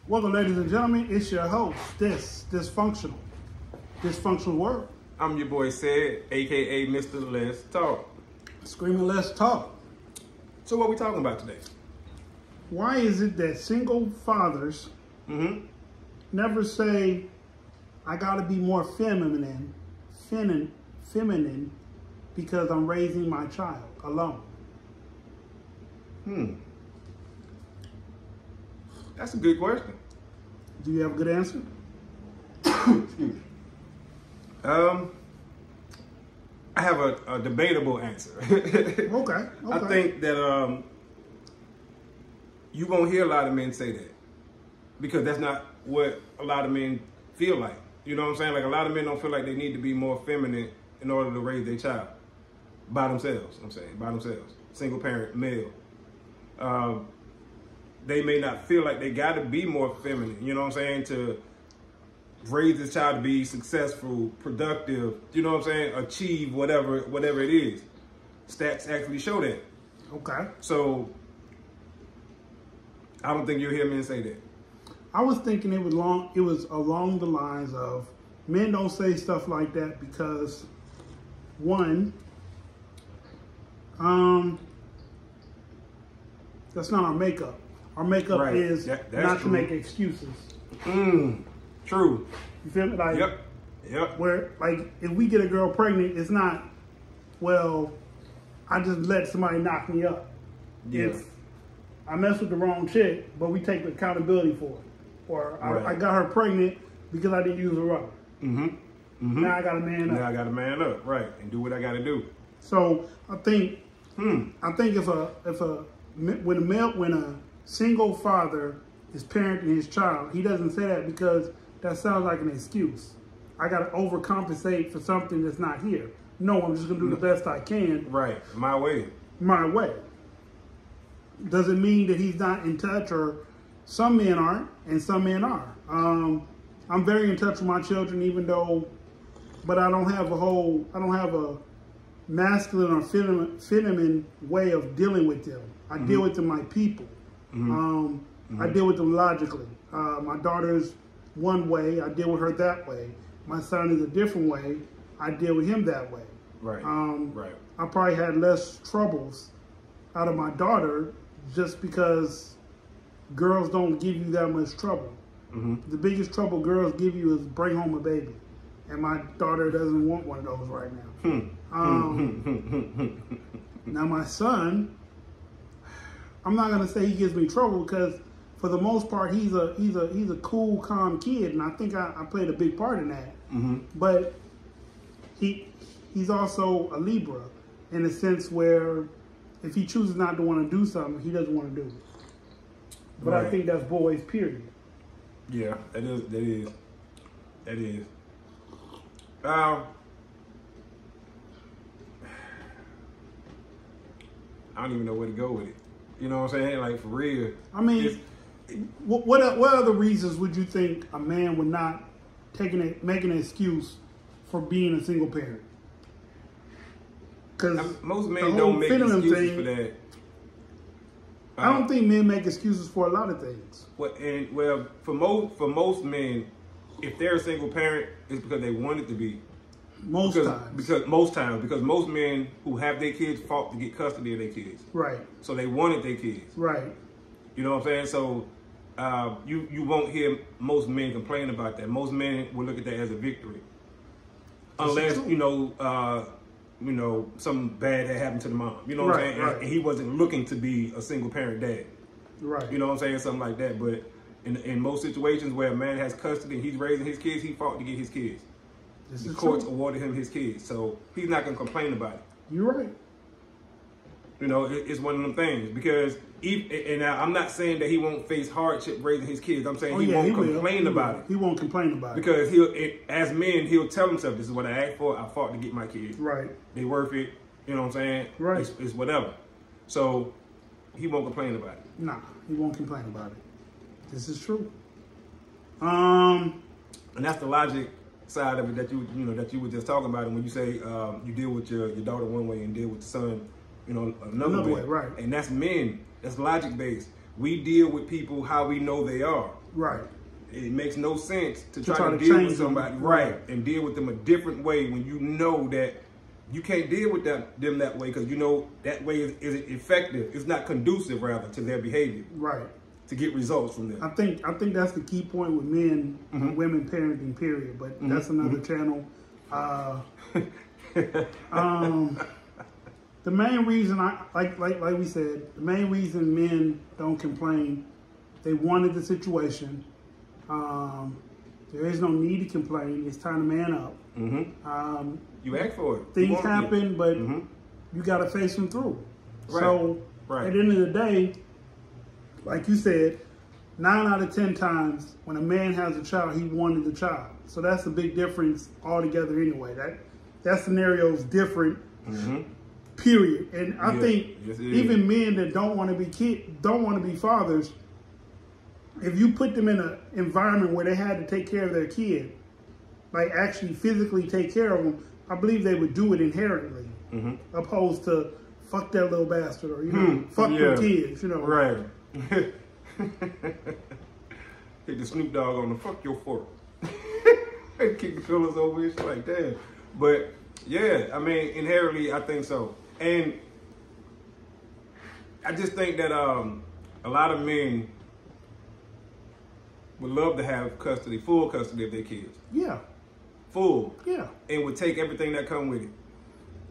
Welcome, ladies and gentlemen. It's your host, Dysfunctional World. I'm your boy Said, aka Mr. Let's Talk. Screaming, let's talk. So what we talking about today? Why is it that single fathers never say, I gotta be more feminine because I'm raising my child alone? That's a good question. Do you have a good answer? Excuse me. I have a debatable answer. Okay. I think that you won't hear a lot of men say that because that's not what a lot of men feel like. You know what I'm saying? Like a lot of men don't feel like they need to be more feminine in order to raise their child by themselves. By themselves, single parent, male. They may not feel like they got to be more feminine. You know what I'm saying? To raise this child to be successful, productive, you know what I'm saying, achieve whatever it is. Stats actually show that. Okay. So I don't think you'll hear men say that. I was thinking it was along the lines of men don't say stuff like that because one, that's not our makeup. Our makeup Right. is That's not true. to make excuses. True. You feel me? Like, Yep. where, like, if we get a girl pregnant, it's not, well, I just let somebody knock me up. Yeah. It's, I messed with the wrong chick, but we take accountability for it. Or I got her pregnant because I didn't use a rubber. Now I got to man up. Now I got to man up, right, and do what I got to do. So I think when a single father is parenting his child, he doesn't say that because that sounds like an excuse. I got to overcompensate for something that's not here. No, I'm just going to do the best I can. Right, my way. My way. Doesn't mean that he's not in touch, or some men aren't and some men are. I'm very in touch with my children, but I don't have a masculine or feminine way of dealing with them. I deal with them like people. I deal with them logically. My daughter's one way, I deal with her that way. My son is a different way, I deal with him that way. Right. I probably had less troubles out of my daughter just because girls don't give you that much trouble. The biggest trouble girls give you is bring home a baby. And my daughter doesn't want one of those right now. Now my son, I'm not gonna say he gives me trouble because for the most part he's a cool, calm kid, and I think I played a big part in that. But he's also a Libra in a sense where if he chooses not to want to do something, he doesn't want to do it. But I think that's boys, period. Yeah, that is. I don't even know where to go with it. You know what I'm saying? Like, for real. I mean, what other reasons would you think a man would not make an excuse for being a single parent? Because most men don't make excuses for that. I don't think men make excuses for a lot of things. For most men, if they're a single parent, it's because they want it to be. Most times, because most men who have their kids fought to get custody of their kids. Right. So they wanted their kids. Right. You know what I'm saying? So you won't hear most men complain about that. Most men will look at that as a victory, unless something bad had happened to the mom. You know what I'm saying? And he wasn't looking to be a single parent dad. Right. You know what I'm saying? Something like that. But in most situations where a man has custody and he's raising his kids, he fought to get his kids. The courts awarded him his kids, so he's not going to complain about it. You're right. You know, it's one of them things because, I'm not saying that he won't face hardship raising his kids. I'm saying he won't complain about it. He won't complain about it. Because as men, he'll tell himself, this is what I asked for. I fought to get my kids. Right. They worth it. You know what I'm saying? Right. It's whatever. So he won't complain about it. Nah, he won't complain about it. This is true. And that's the logic side of it that you were just talking about. And when you say you deal with your daughter one way and deal with the son, another way. Right. And that's men. That's logic based. We deal with people how we know they are. Right. It makes no sense to try to deal with somebody, right, and deal with them a different way when you know that you can't deal with them that way, because you know that way is effective. It's not conducive, rather, to their behavior. Right. To get results from them. I think that's the key point with men and women parenting, period. But that's another channel. The main reason like we said, the main reason men don't complain, they wanted the situation. There is no need to complain. It's time to man up. You ask for it. Things happen, but you got to face them through. Right. So at the end of the day, like you said, 9 out of 10 times when a man has a child, he wanted the child. So that's a big difference altogether anyway. That scenario is different, period. And I think even men that don't want to be fathers, if you put them in an environment where they had to take care of their kid, like actually physically take care of them, I believe they would do it inherently, opposed to fuck that little bastard, or fuck their kids, Right. Hit the Snoop Dogg on the fuck your fork. Kick the pillows over it, shit like that. But yeah, I mean, inherently, I think so. And I just think that a lot of men would love to have full custody of their kids. Yeah. Full. Yeah. And would take everything that come with it.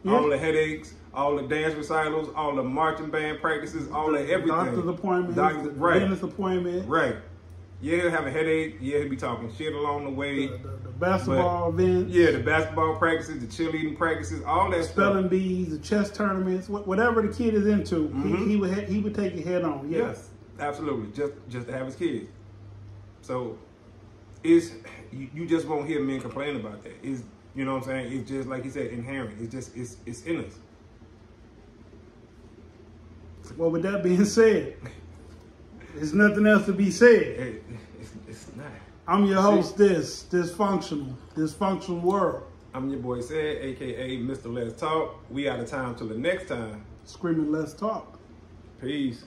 Yeah. All the headaches, all the dance recitals, all the marching band practices, all the everything. Doctor's appointments, dentist appointment. Right. Yeah, he'll have a headache. Yeah, he'll be talking shit along the way. The basketball events. Yeah, the basketball practices, the cheerleading practices, all that spelling bees, the chess tournaments, whatever the kid is into, he would take it head on. Yes, absolutely. Just to have his kids. So you just won't hear men complain about that. You know what I'm saying? It's just like he said, inherent. It's in us. Well, with that being said, there's nothing else to be said. It's not. I'm your host, Dysfunctional World. I'm your boy Said, aka Mr. Let's Talk. We out of time till the next time. Screaming Let's Talk. Peace.